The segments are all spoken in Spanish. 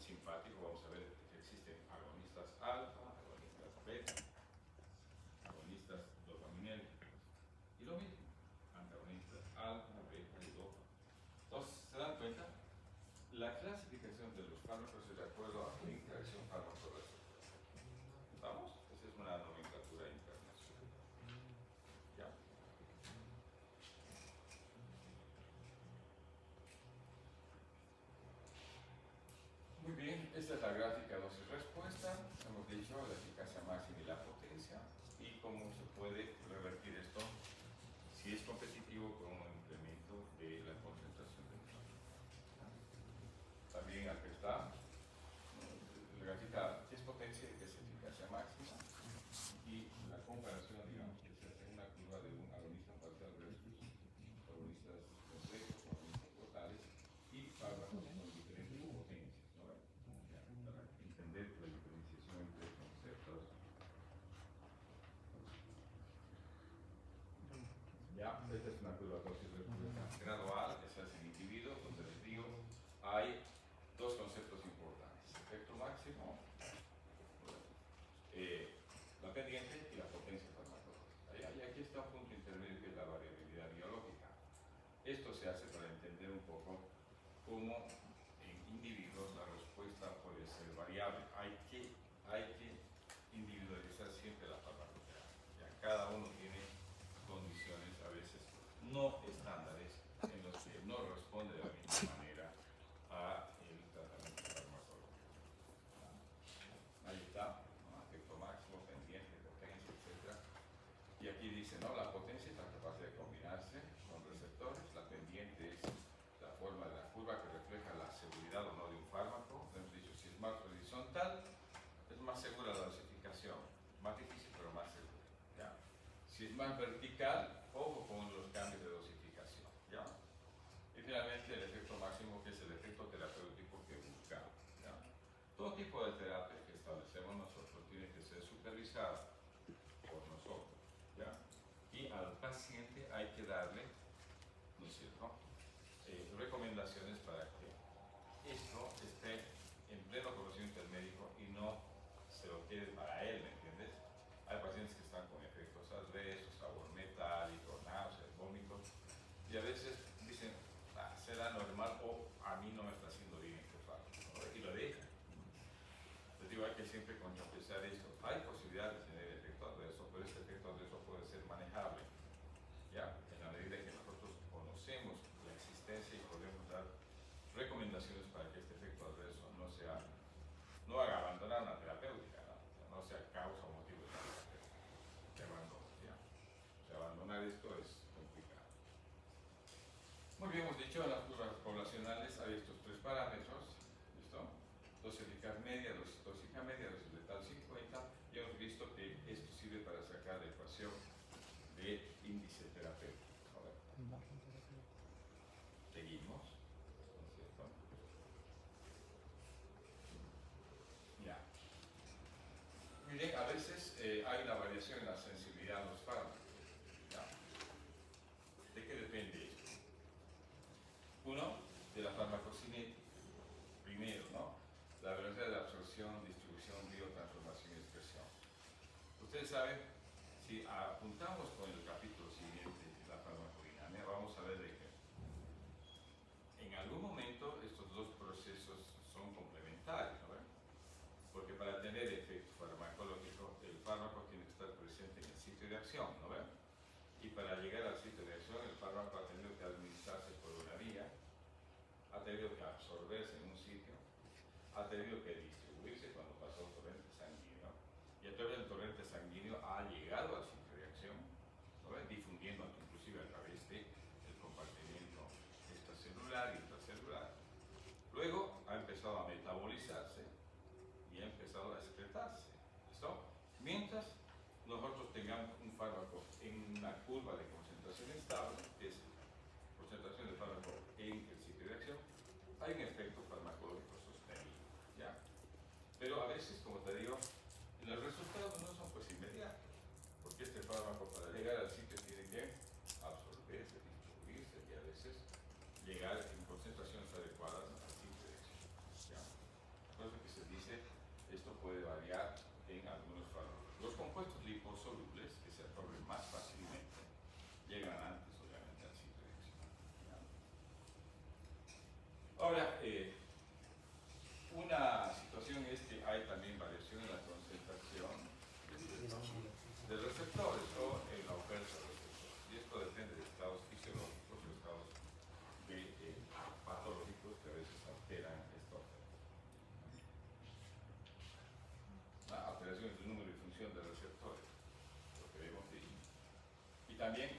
simpático, vamos a ver que existen agonistas alfa, agonistas beta, agonistas dopaminérgicos. Y lo mismo, antagonistas alfa, beta y dopa. Entonces, ¿se dan cuenta? La clasificación de los fármacos es de acuerdo a la interacción fármaco-receptor. ¿Estamos? Esa es una nomenclatura internacional. ¿Ya? Muy bien, esta es la gráfica dosis-respuesta. Hemos dicho la eficacia máxima y la potencia y cómo se puede revertir esto si es competitivo con un incremento de la concentración del fármaco. También aquí está la gráfica qué es potencia y qué es eficacia máxima y la comparación, digamos, que se hace en una curva de un agonista parcial versus agonistas complejos, agonistas totales y fármacos con diferentes potencias, ¿no? Ya, para entender la diferenciación entre conceptos. Ya, esta es una curva dosis-respuesta gradual que se hace en individuos, donde les digo, hay dos conceptos importantes: efecto máximo, la pendiente y la potencia farmacológica. Y aquí está un punto intermedio que es la variabilidad biológica. Esto se hace para entender un poco cómo en individuos la respuesta puede ser variable. Hay que individualizar siempre la farmacoterapia. Cada uno tiene condiciones a veces no estándares en los que no responde de la misma manera a el tratamiento farmacológico. Ahí está, ¿no? Efecto máximo, pendiente, potencia, etc. Y aquí dice, ¿no? La potencia es la capacidad de combinarse con receptores, la pendiente es la forma de la curva que refleja la seguridad o no de un fármaco. Hemos dicho, si es más horizontal, es más segura la dosificación, más difícil pero más segura, ¿ya? Si es más vertical, ojo con los cambios de dosificación, ¿ya? Y finalmente el efecto máximo, que es el efecto terapéutico que buscamos, ¿ya? Todo tipo de terapia que establecemos nosotros tiene que ser supervisada por nosotros, ¿ya? Y al paciente hay que darle, ¿no es cierto?, recomendaciones para que esto esté en pleno conocimiento del médico y no se lo quede para él, ¿me entiendes? Hay pacientes que están con efectos adversos, sabor metálico, náuseas, vómitos, y a veces dicen, será normal o a mí no me está haciendo bien este fármaco, ¿no? Y lo dejan. Les digo, hay que siempre contrapesar esto. Hay posibilidades de tener efecto adverso, pero este efecto adverso puede ser manejable, ¿ya? En la medida que nosotros conocemos la existencia y podemos dar recomendaciones para que este efecto adverso no haga abandonar una terapéutica, no sea causa o motivo de abandono, ¿ya? O sea, abandonar esto es complicado. Muy bien, hemos dicho, en las curvas poblacionales hay estos tres parámetros, ¿listo? Dosis eficaz media, dosis tóxica media, dosis letal 50, y hemos visto que esto sirve para sacar la ecuación de índice terapéutico. Seguimos, ¿no es cierto? Ya. Miren, a veces hay una variación en la sensibilidad de los fármacos, ¿ya? ¿De qué depende esto? Uno, de la farmacocinética. Primero, ¿no? La velocidad de absorción, distribución, biotransformación y expresión. Ustedes saben, si apuntamos con el capítulo siguiente, la farmacodinámica, vamos a ver de que en algún momento estos dos procesos son complementarios, ¿no? Porque para tener efecto farmacológico, el fármaco tiene que estar presente en el sitio de acción, ¿no ven? Y para llegar al sitio de acción, el fármaco ha tenido que administrarse por una vía, ha tenido que absorberse en un sitio, ha tenido que distribuirse cuando pasó el torrente sanguíneo, y a través del torrente sanguíneo ha llegado al sitio de acción, ¿no ven? Difundiendo inclusive a través del compartimiento extracelular y intracelular. Luego ha empezado a metabolizarse y ha empezado a excretarse, ¿listo? Mientras nosotros tengamos un fármaco en una curva de concentración estable, que es concentración de fármaco en el sitio de acción, hay un efecto farmacológico sostenido, ¿ya? Pero a veces, como te digo, los resultados no son pues inmediatos, porque este fármaco para llegar al sitio tiene que absorberse, distribuirse y a veces llegar en concentraciones adecuadas al sitio de acción, ¿ya? esto puede variar en algunos fármacos. Los compuestos liposolubles, que se absorben más fácilmente, llegan antes, obviamente, al sitio direccional. Ahora, una situación es que hay también variación en la concentración de receptores o en la oferta de receptores. Y esto depende de estados fisiológicos o estados patológicos que a veces alteran esta oferta. La alteración del número y función de receptores, lo que hemos dicho. Y también,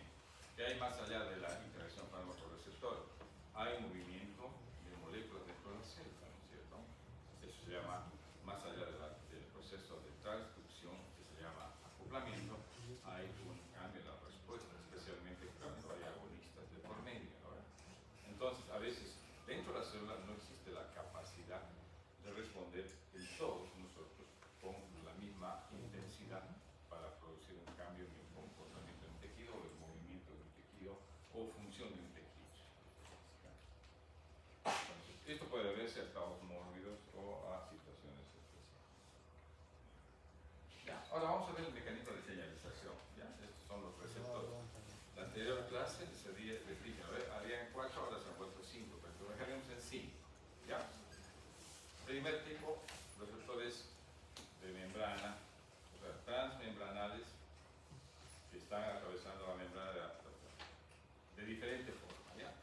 ¿qué hay más allá de la interacción fármaco-receptor? Hay movimiento de moléculas dentro de la célula, ¿no es cierto? Eso se llama, más allá del proceso de transducción, que se llama acoplamiento, hay un cambio en la respuesta, especialmente cuando hay agonistas de por medio, ¿no? Entonces, a veces, dentro de la célula no existe la capacidad de responder en todos nosotros con la misma intensidad para producir un cambio en el comportamiento de un tejido o el movimiento de un tejido o función de un tejido. Entonces, esto puede deberse a estados mórbidos o a situaciones especiales. Ya, ahora vamos a ver el mecanismo de señalización. ¿Ya? Estos son los receptores. La anterior clase les dije, habían 4, ahora se han vuelto 5, pero lo dejaremos en 5. ¿Ya? Primer tipo, receptores de membrana, o sea, transmembranales, que están atravesando la membrana de diferente forma. ¿Ya?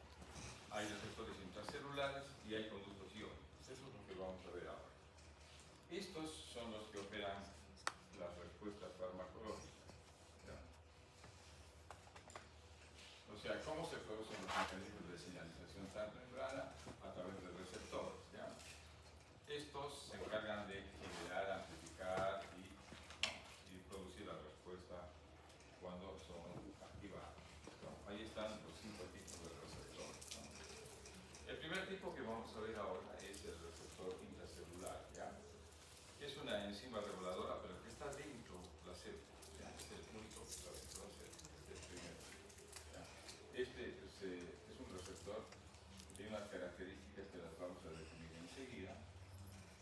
Hay receptores intracelulares y hay conductos iónicos. Eso es lo que vamos a ver ahora. Estos son los que operan las respuestas farmacológicas. ¿Ya? O sea, ¿cómo se producen los mecanismos de señalización transmembrana? A través de receptores. ¿Ya? Estos se encargan de generar, amplificar y producir la respuesta cuando son activados. ¿No? Ahí están los 5 tipos de receptores. ¿No? El primer tipo que vamos a ver ahora es el receptor intracelular. ¿Ya? Es una enzima reguladora, pero que está dentro de la célula. ¿Ya? Es el único receptor, este es el primero. ¿Ya? Este es un receptor que tiene unas características que las vamos a definir enseguida.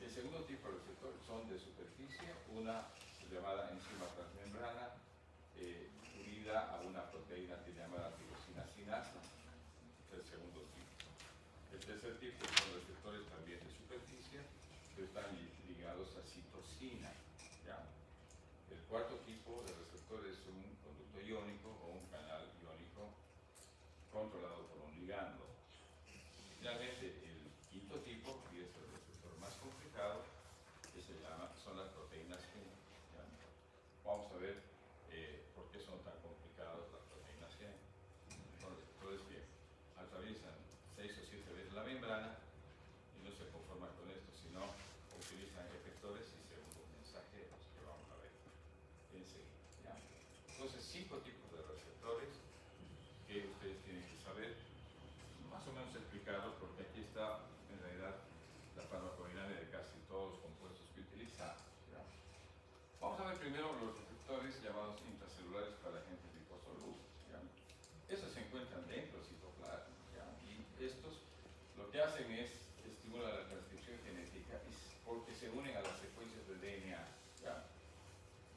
El segundo tipo de receptores son de superficie, una llamada enzima transmembrana unida a una proteína que se llama tirosina sinasa, es el segundo tipo. El tercer tipo son receptores también de superficie, que están ligados a citosina. ¿Ya? El cuarto tipo de receptor es un conducto iónico o un canal iónico controlado por un ligando. Finalmente, el quinto tipo, y es el receptor más complicado, que son las proteínas G. ¿Ya? Vamos a ver por qué son tan complicadas las proteínas G. Son receptores que atraviesan 6 o 7 veces la membrana y no se conforman con esto, sino utilizan efectores y segundos mensajeros que vamos a ver enseguida. ¿Ya? Entonces, 5 tipos de receptores que ustedes tienen que saber, más o menos explicarlos, porque aquí está en realidad la farmacodinámica de casi todos los compuestos que utilizamos. ¿Ya? Vamos a ver primero los receptores llamados intracelulares para agentes liposolubles. ¿Ya? Esos se encuentran dentro del citoplasma. ¿Ya? Y estos lo que hacen es estimular la transcripción genética porque se unen a las secuencias de DNA. ¿Ya?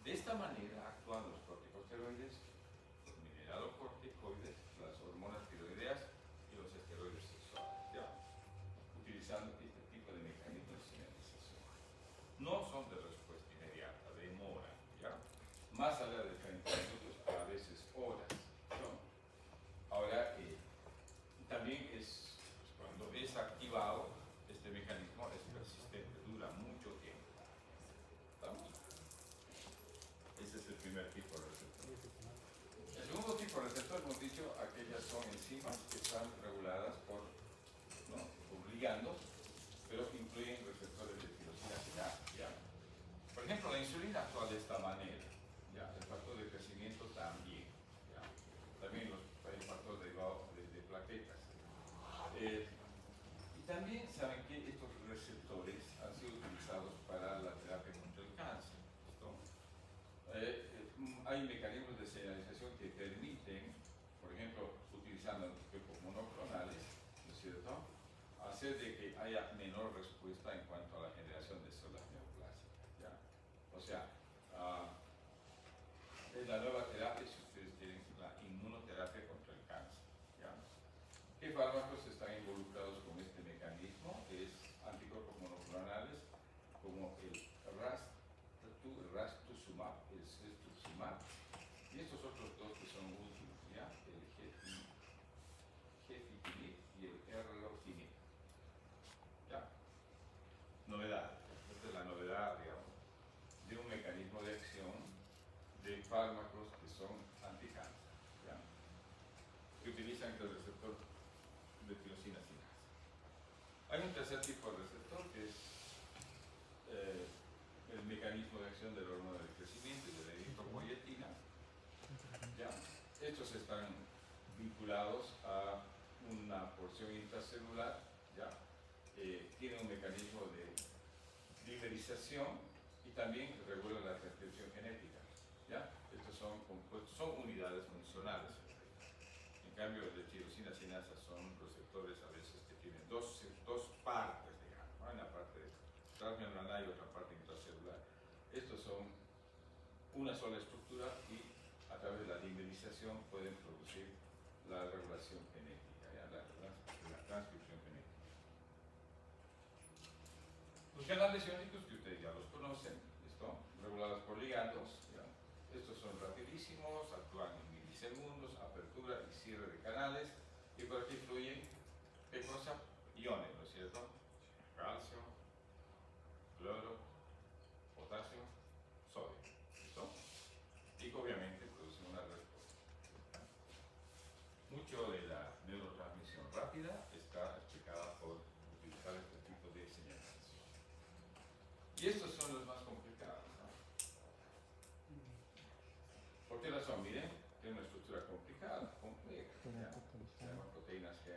De esta manera actúan los corticosteroides, los mineralocorticoides, las hormonas tiroideas y los esteroides sexuales. ¿Ya? Utilizando este tipo de mecanismos de señalización. No son de respuesta inmediata, demora. ¿Ya? Más allá de 30 minutos, a veces horas. ¿No? Ahora, también cuando es activado, este mecanismo es persistente, dura mucho tiempo. ¿Estamos? Ese es el primer tipo de receptor. El segundo tipo de receptor, hemos dicho, aquellas son enzimas que están reguladas por ligandos, pero que incluyen receptores de tirosina sinasa. ¿Ya? Por ejemplo, la insulina actúa de esta manera. ¿Ya? El factor de crecimiento también. ¿Ya? También el factor derivado de plaquetas. Y también saben que estos receptores han sido utilizados para la terapia contra el cáncer. Hay mecanismos de señalización que permiten, por ejemplo, utilizando anticuerpos monoclonales, ¿no es cierto?, hacer de que haya menor respuesta en cuanto a la generación de células neoplásicas. es la nueva terapia, si ustedes quieren, la inmunoterapia contra el cáncer. ¿Ya? ¿Qué fármacos están involucrados con este mecanismo? Es anticuerpos monoclonales como el rastuzumab, el cestuzumab, y estos otros dos que son últimos, ¿ya? El gefitinib y el erlotinib. ¿Ya? Novedad. Esta es la novedad, digamos, de un mecanismo de acción de fármacos que son anticáncer, ¿ya? Que utilizan el receptor de tirosina sinasa. Hay un tercer tipo de receptor que es el mecanismo de acción del hormona del crecimiento y de la eritropoyetina. ¿Ya? Estos están vinculados a una porción intracelular, ¿ya? Tienen un mecanismo de dimerización y también regulan la transcripción genética. ¿Ya? Estos son compuestos, son unidades funcionales. En cambio, el de tirosina sinasa son receptores a veces que tienen dos partes, digamos, ¿no? Una parte transmembranaria y otra parte intracelular. Estos son una sola estructura y a través de la dimerización pueden producir la regulación genética, ¿ya? La transcripción genética. Los canales iónicos que ustedes ya los conocen, ¿listo? Regulados por ligandos, ¿ya? Estos son rapidísimos, actúan en milisegundos, apertura y cierre de canales, y por aquí fluyen, ¿qué cosa? Iones, ¿no es cierto? Calcio, cloro, potasio, sodio, ¿listo? Y obviamente producen una respuesta. Mucho de la neurotransmisión rápida está explicada por utilizar este tipo de señalización. Y estos son los más complicados, ¿no? ¿Por qué razón? Miren, tiene una estructura complicada, compleja. Se llaman proteínas que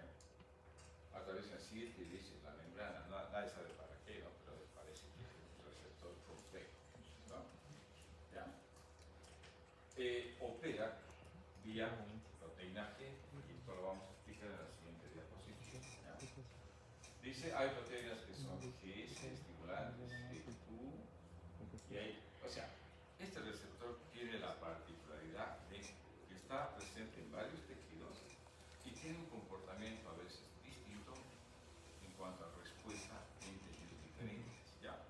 atraviesan 7 veces la membrana. Nadie sabe para qué, ¿no? Pero parece que es un receptor complejo, ¿no? ¿Ya? Opera vía proteína G, y esto lo vamos a explicar en la siguiente diapositiva, ¿ya? Dice, hay proteínas que son GS, estimulantes, GQ, y hay, o sea, este receptor tiene la particularidad de que está presente en varios tejidos y tiene un comportamiento a veces distinto en cuanto a respuesta en tejidos diferentes, ¿ya?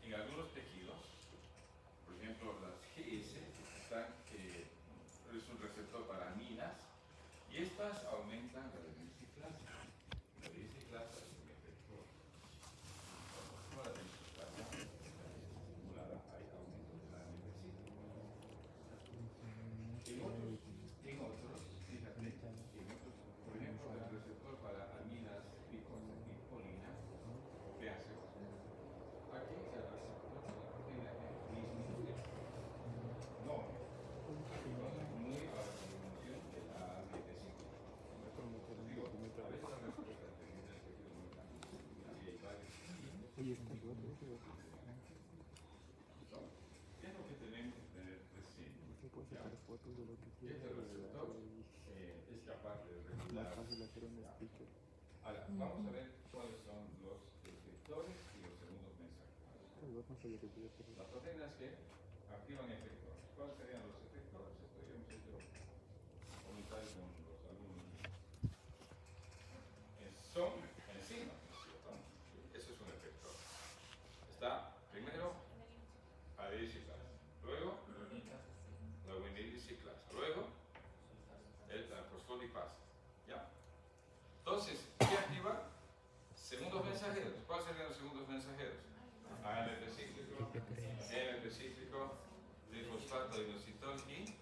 En algunos tejidos, por ejemplo, las GS están, es un receptor para aminas, y estas aumentan la biciclasa. La biciclasa es un efector. Como la biciclasa está estimulada, hay aumento de la biciclasa. En otros, fíjate, en otros, por ejemplo, el receptor para aminas picolina, ¿qué hace? Aquí el receptor de la proteína disminuye. No, aquí no disminuye a la disminución de la antidepresiva. Digo, a veces la respuesta dependiente del tejido muy grande. Y hay varios. Oye, está roto. ¿Qué es lo que tenemos que tener presente? Se puede sacar fotos de lo que Este quiera. receptor es capaz de Más regular. fácil hacer un sticker. Ahora, vamos a ver cuáles son los efectores y los segundos mensajes. Igual no sabía que podía hacer eso. Las proteínas que activan efectores. ¿Cuáles serían los efectores? Esto ya hemos hecho comentarios con los alumnos. Son enzimas, ¿no es cierto? Eso es un efector. Está primero adenosiclasa, luego la guanidinosilasa, luego la fosfolipasa, ¿ya? Entonces, ¿qué activa? Segundos mensajeros. ¿Cuáles serían los segundos mensajeros? AMP cíclico, MP cíclico, trifosfato de inositol y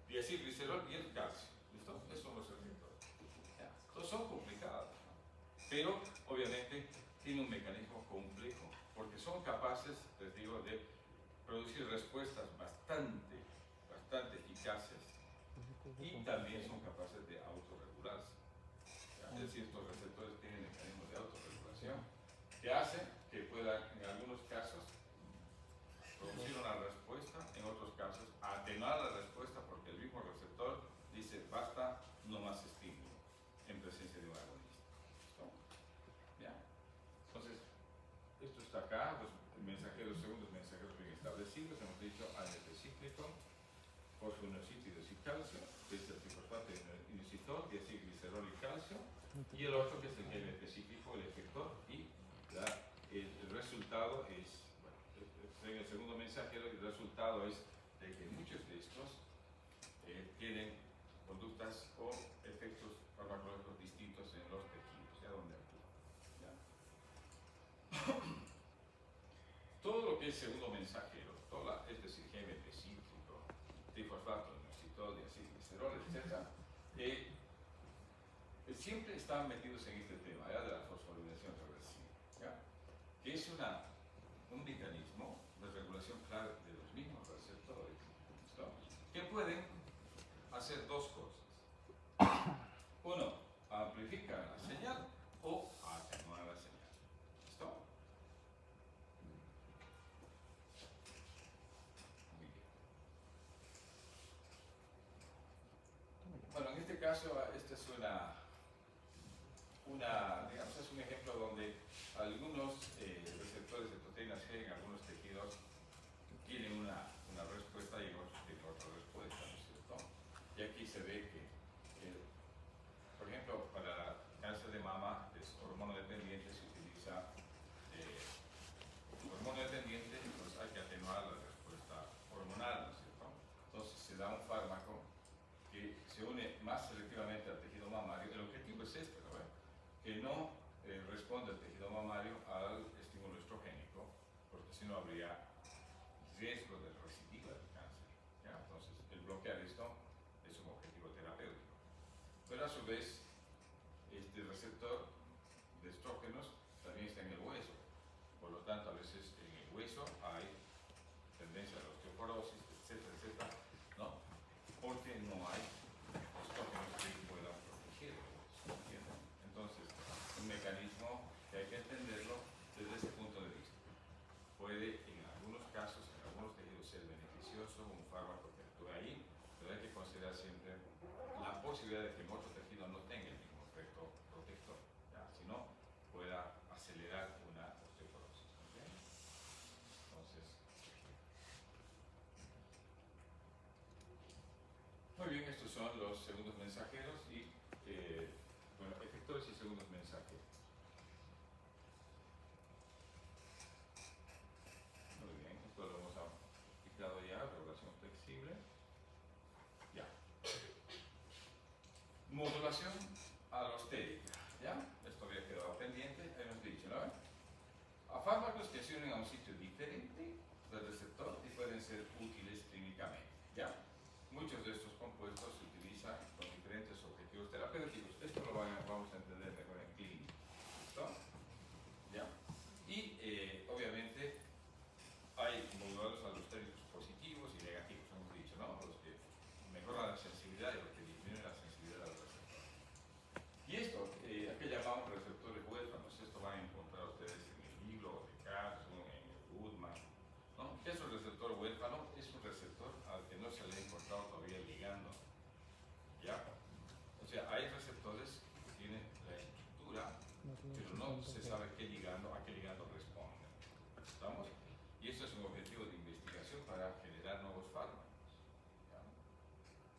diacilglicerol y el calcio. ¿Listo? Esos son los efectores. Entonces son complicados, ¿no? Pero obviamente tiene un mecanismo complejo, porque son capaces, les digo, de producir respuestas bastante eficaces, y también son capaces de autorregularse. Es decir, estos receptores tienen mecanismos de autorregulación que hacen que puedan, en algunos casos, producir una respuesta, en otros casos, atenuar la respuesta, porque el mismo receptor dice, basta, no más estímulo, en presencia de un agonista. ¿Listo? ¿Ya? Entonces, esto está acá, los mensajeros, segundos mensajeros bien establecidos, hemos dicho AMP cíclico, fosfoinosítidos y calcio, que es el trifosfato inositol, que es el glicerol y calcio, y el otro que es el gen específico, el efector, y el resultado es, bueno, en el segundo mensajero, el resultado es de que muchos de estos tienen conductas o efectos farmacológicos distintos en los tejidos, ya donde actúan. ¿Ya? Todo lo que es segundo mensajero, es decir, GMP cítrico, trifosfato, inositol, diacilglicerol, etc., siempre están metidos en este tema, ¿ya? De la fosforilación reversible, ¿ya? Que es un mecanismo de regulación clara de los mismos receptores, ¿listo? Que pueden hacer dos cosas. Uno, amplificar la señal o atenuar la señal. ¿Listo? Muy bien. Bueno, en este caso, esta es digamos, es un ejemplo donde algunos receptores de proteínas G en algunos tejidos tienen una respuesta y otros tienen otra respuesta, ¿no es cierto? Y aquí se ve que, por ejemplo, para cáncer de mama es hormono dependiente, se utiliza hormono dependiente, entonces hay que atenuar la respuesta hormonal, ¿no es cierto? Entonces se da un fármaco que se une más selectivamente al tejido mamario. El objetivo es este, ¿no? Que no responde el tejido mamario al estímulo estrogénico, porque si no habría riesgo de recidiva del cáncer, ¿ya? Entonces, el bloquear esto es un objetivo terapéutico. Pero a su vez, este receptor de estrógenos también está en el hueso. Por lo tanto, a veces en el hueso hay tendencia a la osteoporosis, etcétera, etcétera, ¿no? Porque no hay estrógenos que puedan proteger el hueso, ¿entienden? Entonces, un mecanismo que hay que entenderlo desde ese punto de vista. Puede, en algunos casos, en algunos tejidos, ser beneficioso un fármaco que actúe ahí, pero hay que considerar siempre la posibilidad de que en otro tejido no tenga el mismo efecto protector, ¿ya? Sino pueda acelerar una osteoporosis. ¿Okay? Entonces, muy bien, estos son los segundos mensajeros y, bueno, efectores y segundos mensajeros. Muy bien, esto lo hemos aplicado ya, regulación flexible. Ya. Modulación alostérica, ¿ya? Esto había quedado pendiente, hemos dicho, ¿no? A fármacos que se unen a un sitio diferente del receptor y pueden ser útiles clínicamente, ¿ya? Muchos de estos compuestos se utilizan con diferentes objetivos terapéuticos. Esto lo vamos a entender mejor en clínica, ¿listo? ¿Ya? Y, obviamente, hay moduladores alostéricos positivos y negativos, hemos dicho, ¿no? Los que mejoran la sensibilidad y los que disminuyen la sensibilidad del receptor. Y esto, ¿a qué llamamos receptores huérfanos? Esto van a encontrar ustedes en el libro de Carson, en el Goodman, ¿no? ¿Qué es un receptor huérfano? Es un receptor al que no se le ha encontrado todavía ligando, ¿ya? O sea, hay receptores que tienen la estructura, pero no se sabe a qué ligando responden. ¿Estamos? Y esto es un objetivo de investigación para generar nuevos fármacos. ¿Ya?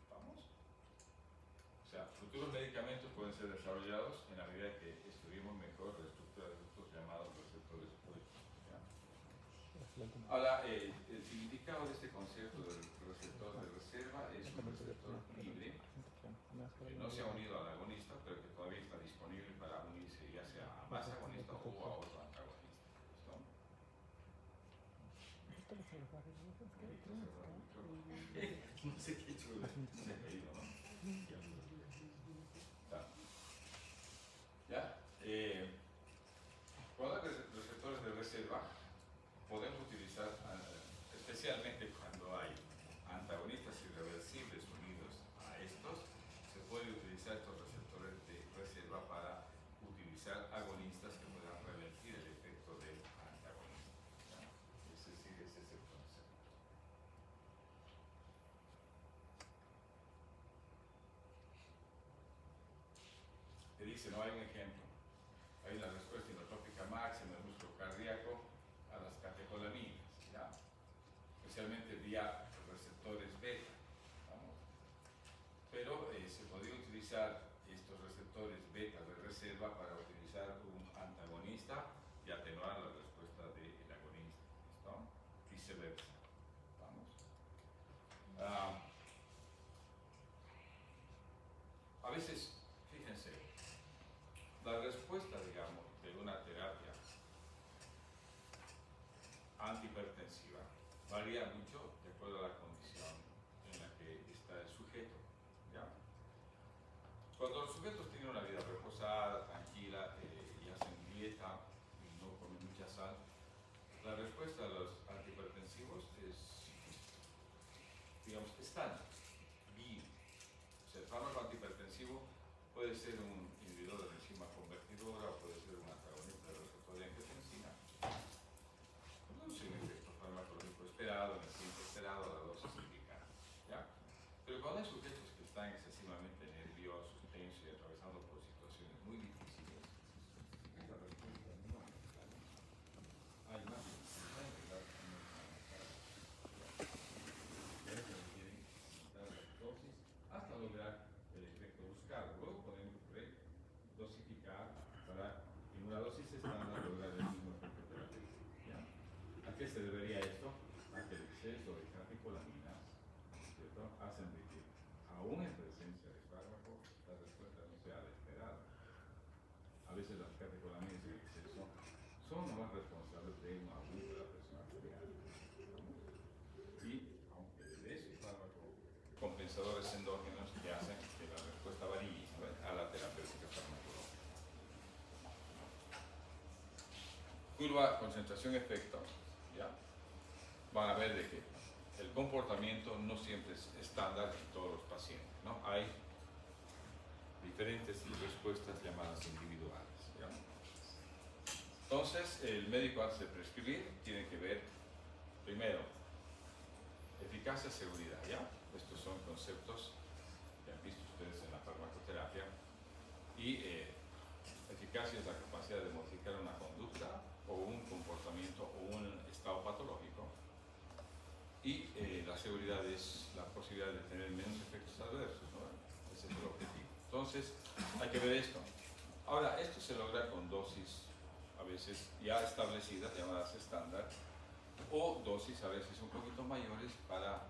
¿Estamos? O sea, futuros medicamentos pueden ser desarrollados en la medida que estudiemos mejor la estructura de estos llamados receptores huérfanos. ¿Ya? Ahora, el significado de este concepto del receptor de reserva es un receptor libre que no se ha unido al agonista, pero que todavía está disponible para unirse ya sea a más agonista o a otro antagonista. ¿Listo? No sé qué chulo se ha caído, ¿no? ¿Ya? Cuando hay receptores de reserva, podemos utilizar, especialmente cuando hay antagonistas irreversibles unidos a estos, se puede utilizar estos receptores de reserva para utilizar agonistas que puedan revertir el efecto del antagonista. ¿Ya? Ese es el concepto. Te dice, no hay un ejemplo. Hay una respuesta inotrópica máxima del músculo cardíaco a las catecolaminas, ¿ya? Especialmente vía receptores beta. pero se podría utilizar estos receptores beta de reserva para utilizar un antagonista y atenuar la respuesta del agonista. ¿Listo? Viceversa. Vamos. A veces, fíjense, la respuesta, digamos, de una terapia antihipertensiva varía mucho de acuerdo a la condición en la que está el sujeto. ¿Ya? Cuando los sujetos tienen una vida reposada, tranquila, y hacen dieta y no comen mucha sal, la respuesta a los antihipertensivos es, digamos, estándar, bien. O sea, el fármaco antihipertensivo puede ser un inhibidor de la enzima convertidora o puede ser un antagonista del receptor de angiotensina. Produce un efecto farmacológico esperado, en el tiempo esperado, a la dosis indicada. ¿Ya? Pero cuando hay sujetos que están excesivamente nerviosos, tensos y atravesando por situaciones muy difíciles, esa respuesta no es tan. Hay más dificultad en la requieren aumentar las dosis hasta lograr el efecto buscado. Luego podemos dosificar para en una dosis estándar lograr el mismo efecto terapéutico. ¿Ya? ¿A qué se debería esto? A que el exceso de catecolaminas, ¿cierto?, hacen de que, aún en presencia de fármaco, la respuesta no sea la esperada. A veces las catecolaminas en exceso son nomás responsables de un abuso de la presión arterial. Y aunque le des un fármaco, compensadores endógenos que hacen que la respuesta varíe, ¿no?, a la terapéutica farmacológica. Curva concentración-efecto, ¿ya? Van a ver de que el comportamiento no siempre es estándar en todos los pacientes, ¿no? Hay diferentes respuestas llamadas individuales, ¿ya? Entonces, el médico antes de prescribir tiene que ver, primero, eficacia, seguridad, ¿ya? Estos son conceptos que han visto ustedes en la farmacoterapia. Y eficacia es la capacidad de modificar una conducta o un comportamiento o un estado patológico. Y la seguridad es la posibilidad de tener menos efectos adversos, ¿no? Ese es el objetivo. Entonces, hay que ver esto. Ahora, esto se logra con dosis a veces ya establecidas, llamadas estándar, o dosis a veces un poquito mayores para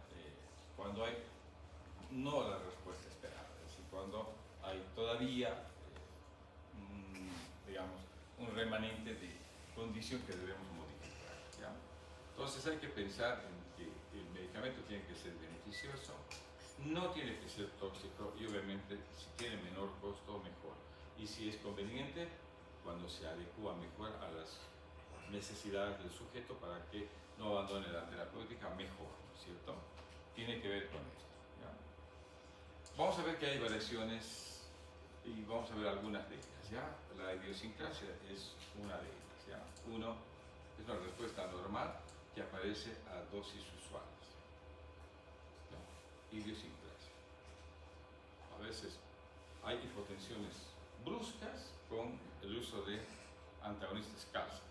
cuando hay no la respuesta esperada, es decir, cuando hay todavía, digamos, un remanente de condición que debemos modificar, ¿ya? Entonces hay que pensar en que el medicamento tiene que ser beneficioso, no tiene que ser tóxico y obviamente si tiene menor costo, mejor. Y si es conveniente, cuando se adecua mejor a las necesidades del sujeto para que no abandone la terapéutica, mejor, ¿cierto? Tiene que ver con esto, ¿ya? Vamos a ver que hay variaciones y vamos a ver algunas de ellas, ¿ya? La idiosincrasia es una de ellas, ¿ya? Uno, es una respuesta normal que aparece a dosis usuales, ¿ya? Idiosincrasia. A veces hay hipotensiones bruscas con el uso de antagonistas cálcicos.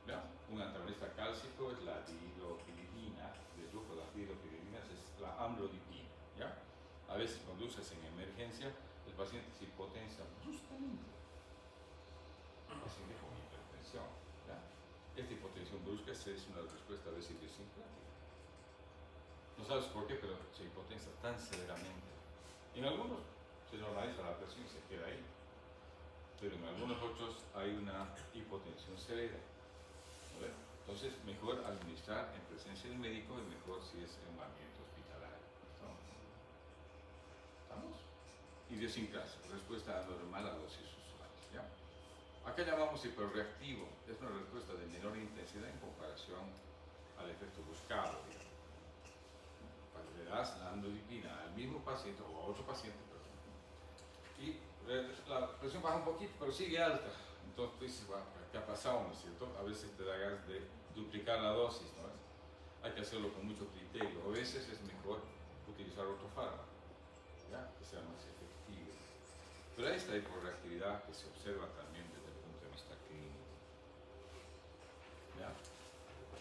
¿Ya? Un antagonista cálcico es la dihidropyridina, del grupo de las dihidropyridinas es la amlodipina, ¿ya? A veces cuando usas en emergencia, el paciente se hipotensa bruscamente, paciente con hipertensión, ¿ya? Esta hipotensión brusca es una respuesta a veces idiosincrática. No sabes por qué, pero se hipotensa tan severamente. En algunos se normaliza la presión y se queda ahí, pero en algunos otros hay una hipotensión severa. ¿Vale? Entonces, mejor administrar en presencia del médico y mejor si es en un ambiente hospitalario. ¿Estamos? Idiosincrasia, respuesta anormal a dosis usuales, ¿ya? Acá llamamos hiperreactivo, es una respuesta de menor intensidad en comparación al efecto buscado, digamos. Cuando le das la amlodipina al mismo paciente o a otro paciente, y la presión baja un poquito, pero sigue alta. Entonces tú dices, bueno, ¿qué ha pasado? ¿No es cierto? A veces te da ganas de duplicar la dosis, ¿no? Hay que hacerlo con mucho criterio. A veces es mejor utilizar otro fármaco, ¿ya? Que sea más efectivo. Pero hay esta hiporreactividad que se observa también desde el punto de vista clínico, ¿ya?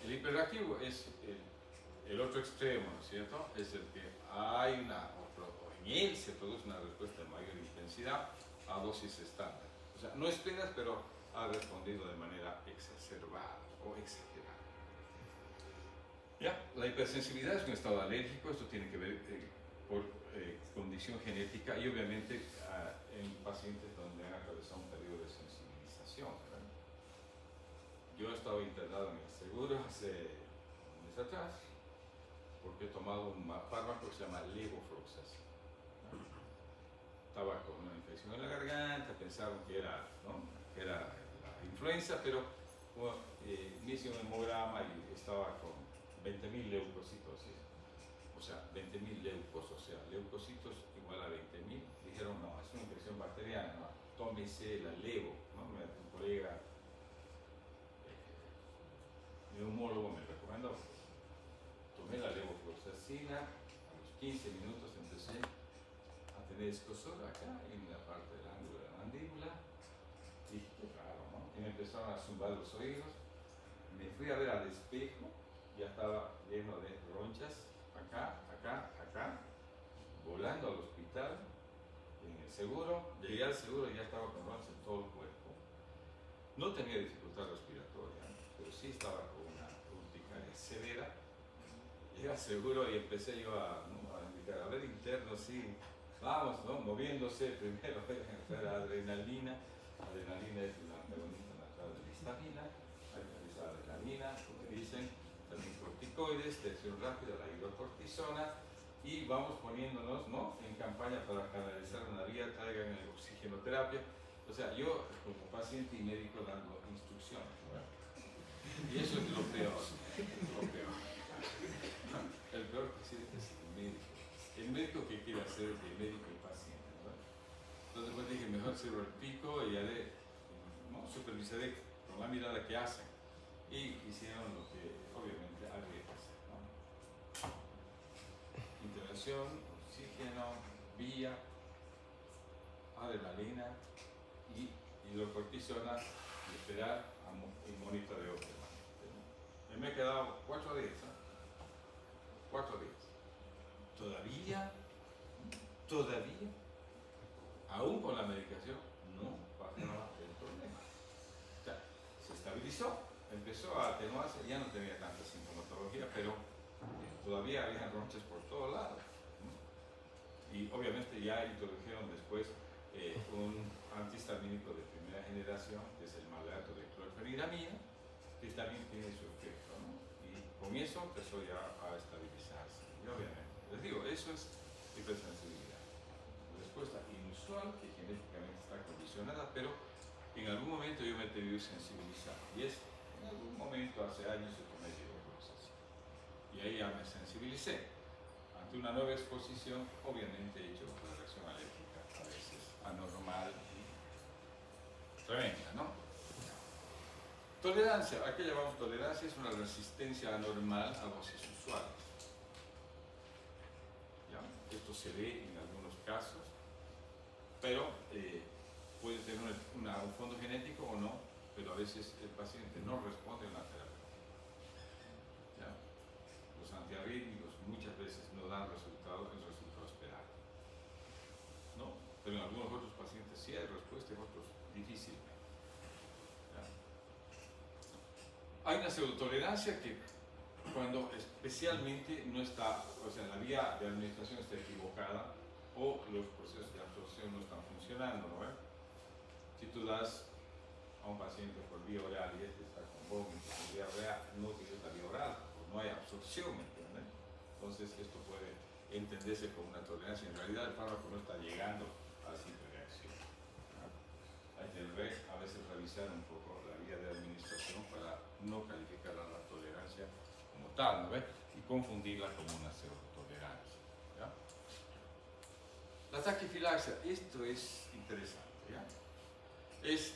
El hiperreactivo es el otro extremo, ¿no es cierto? Es el que hay en él se produce una respuesta de mayor intensidad a dosis estándar. O sea, no esperas, pero ha respondido de manera exacerbada o exagerada. ¿Ya? La hipersensibilidad es un estado alérgico, esto tiene que ver por condición genética y obviamente en pacientes donde han atravesado un periodo de sensibilización, ¿verdad? Yo he estado internado en el seguro hace un mes atrás porque he tomado un fármaco que se llama levofloxacin. Estaba con una infección en la garganta, pensaron que era, ¿no?, que era la influenza, pero me hice un hemograma y estaba con 20.000 leucocitos, ¿sí? O sea, 20.000 leucos, o sea, leucocitos igual a 20.000. Dijeron, no, es una infección bacteriana, ¿no? Tómese la levo, ¿no? Un colega neumólogo me recomendó. Tomé la levofloxacina, a los 15 minutos empecé a tener escozor acá en la parte del ángulo de la mandíbula. Dije, qué raro, ¿no? Y me empezaron a zumbar los oídos. Me fui a ver al espejo, ya estaba lleno de ronchas, acá, acá, acá, volando al hospital, en el seguro. Llegué al seguro y ya estaba con ronchas en todo el cuerpo. No tenía dificultad respiratoria, pero sí estaba con una urticaria severa. Llegué al seguro y empecé yo a indicar, a ver, interno, sí, vamos, ¿no?, moviéndose primero, la adrenalina. Adrenalina es la antagonista natural de la histamina. Hay que utilizar adrenalina, como dicen, también corticoides, tensión rápida, la hidrocortisona, y vamos poniéndonos, ¿no?, en campaña para canalizar una vía, traigan el oxigenoterapia. O sea, yo como paciente y médico dando instrucciones, ¿no? Y eso es lo peor, lo peor. El peor paciente es el médico. El médico que quiere hacer de médico y paciente, ¿no? Entonces pues dije, mejor cierro el pico y haré, ¿no?, supervisaré con la mirada que hacen. Y hicieron lo que obviamente habría que hacer, ¿no? Intervención, oxígeno, vía, adrenalina y hidrocortisona, y esperar y monitoreo permanente, ¿no? Y me he quedado 4 días, ¿no? 4 días. Todavía, aún con la medicación, no bajaba el problema. O sea, se estabilizó, empezó a atenuarse, ya no tenía tanta sintomatología, pero todavía había ronchas por todos lados, ¿no? Y obviamente ya introdujeron después un antihistamínico de primera generación, que es el malato de clorfeniramina, que también tiene su efecto, ¿no? Y con eso empezó ya a estabilizarse. Y obviamente, les digo, eso es hipersensibilidad. Respuesta inusual que genéticamente está condicionada, pero en algún momento yo me he tenido sensibilizado. Y es, en algún momento, hace años, yo tomé levofloxacin. Y ahí ya me sensibilicé. Ante una nueva exposición, obviamente he hecho una reacción alérgica, a veces anormal y tremenda, ¿no? Tolerancia, ¿a qué llamamos tolerancia? Es una resistencia anormal a dosis usuales. ¿Ya? Esto se ve en algunos casos, pero puede tener un fondo genético o no, pero a veces el paciente no responde a la terapia. ¿Ya? Los antiarrítmicos muchas veces no dan el resultado esperado, ¿no? Pero en algunos otros pacientes sí hay respuesta, en otros difícilmente. ¿Ya? Hay una pseudotolerancia que cuando especialmente no está, o sea, la vía de administración está equivocada o los procesos de absorción no están funcionando, ¿no? Si tú das a un paciente por vía oral y este está con vómito, con diarrea, no utilizas la vía oral, pues no hay absorción, ¿me entiendes? Entonces esto puede entenderse como una tolerancia. En realidad el fármaco no está llegando a la simple reacción, ¿no? Hay que a veces revisar un poco la vía de administración para no calificar a la tolerancia como tal, ¿no ves? Y confundirla como una pseudotolerancia, ¿ya? La taquifilaxia, esto es interesante, ¿ya? Es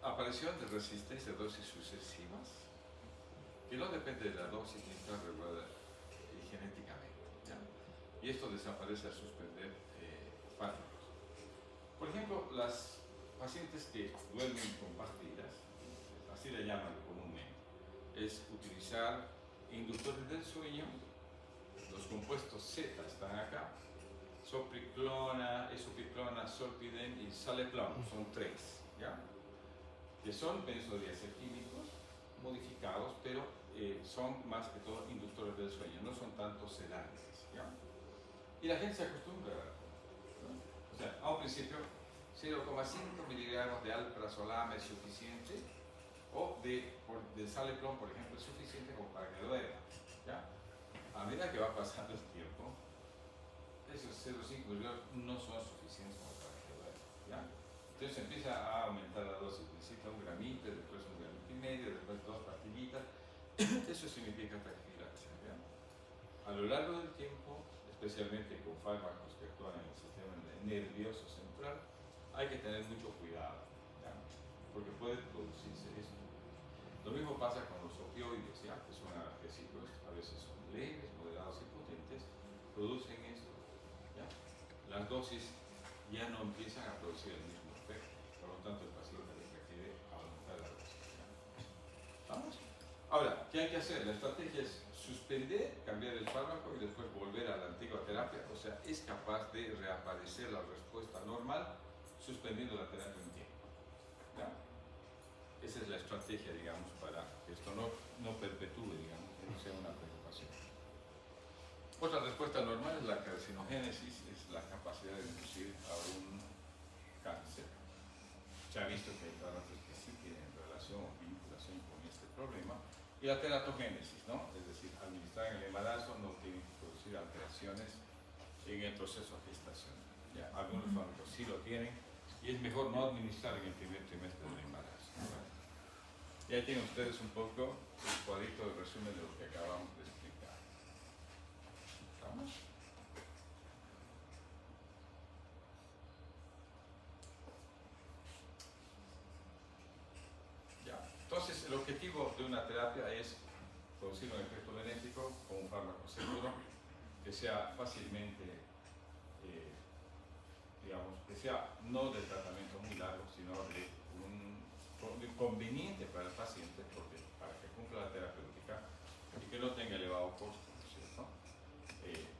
aparición de resistencia a dosis sucesivas que no depende de la dosis ni está regulada genéticamente, ¿ya? Y esto desaparece al suspender fármacos. Por ejemplo, las pacientes que duermen con pastillas, así le llaman comúnmente, es utilizar inductores del sueño los compuestos Z están acá, sopriclona, esopiclona, solpidem y saleplon, son 3, ¿ya? Que son benzodiazepínicos modificados, pero son más que todo inductores del sueño, no son tanto sedantes, ¿ya? Y la gente se acostumbra, ¿no? O sea, a un principio 0,5 miligramos de alprazolam es suficiente, o de saleplon, por ejemplo, es suficiente como para que duerma, ¿ya? A medida que va pasando el tiempo, esos 0,5 miligramos no son suficientes como para que duerma, ¿ya? Entonces empieza a aumentar la dosis, necesita un gramito, después un gramito y medio, después 2 pastillitas. Eso significa taquifilaxia, ¿ya? A lo largo del tiempo, especialmente con fármacos que actúan en el sistema nervioso central, hay que tener mucho cuidado, ¿ya? Porque puede producirse esto. Lo mismo pasa con los opioides, ¿ya? Que son analgésicos, a veces son leves, moderados y potentes, producen esto, ¿ya? Las dosis ya no empiezan a producir el mismo efecto, por lo tanto el paciente requiere aumentar la dosis, ¿ya? ¿Vamos? Ahora, ¿qué hay que hacer? La estrategia es suspender, cambiar el fármaco y después volver a la antigua terapia, o sea, es capaz de reaparecer la respuesta normal suspendiendo la terapia un tiempo, ¿ya? Esa es la estrategia, digamos, para que esto no perpetúe, digamos, que no sea una preocupación. Otra respuesta normal es la carcinogénesis, es la capacidad de inducir a un cáncer. Se ha visto que hay fármacos que sí tienen relación o vinculación con este problema. Y la teratogénesis, ¿no? Es decir, administrar en el embarazo no tiene que producir alteraciones en el proceso gestacional. ¿Ya? Algunos fármacos sí lo tienen y es mejor no administrar en el primer trimestre del embarazo, ¿no? Y ahí tienen ustedes un poco el cuadrito de resumen de lo que acabamos de explicar. ¿Estamos? Ya. Entonces, el objetivo de una terapia es producir un efecto benéfico con un fármaco seguro que sea fácilmente, digamos, que sea no de tratamiento muy largo, sino de conveniente para el paciente, porque para que cumpla la terapéutica y que no tenga elevado costo, ¿no es cierto?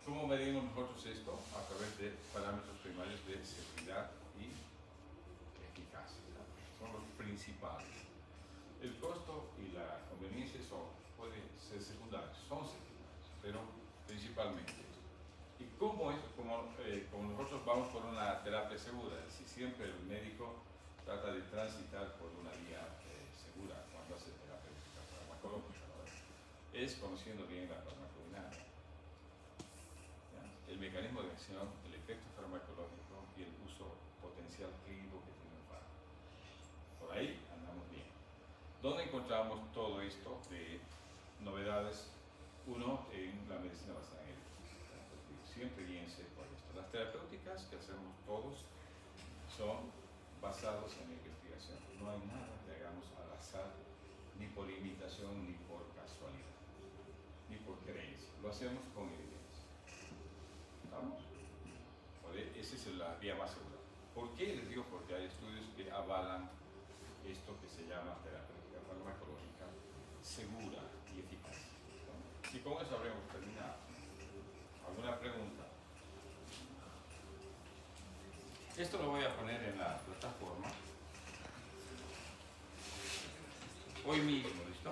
¿Cómo medimos nosotros esto? A través de parámetros primarios de seguridad y eficacia, ¿no? Son los principales. El costo y la conveniencia pueden ser secundarios, son secundarios, pero principalmente esto. ¿Y cómo es? Como nosotros vamos por una terapia segura, es decir, siempre el médico trata de transitar por una vía segura cuando hace terapéutica farmacológica, ¿no? Es conociendo bien la farmacodinámica, ¿ya? El mecanismo de acción, el efecto farmacológico y el uso potencial clínico que tiene un fármaco. Por ahí andamos bien. ¿Dónde encontramos todo esto de novedades? Uno, en la medicina basada en evidencia. Siempre bien seco esto. Las terapéuticas que hacemos todos son basados en la investigación. No hay nada que hagamos al azar, ni por imitación, ni por casualidad, ni por creencia. Lo hacemos con evidencia. ¿Estamos? Esa es la vía más segura. ¿Por qué? Les digo porque hay estudios que avalan esto que se llama terapéutica farmacológica segura y eficaz, ¿no? Y con eso habremos terminado. ¿Alguna pregunta? Esto lo voy a poner en la plataforma hoy mismo, ¿listo?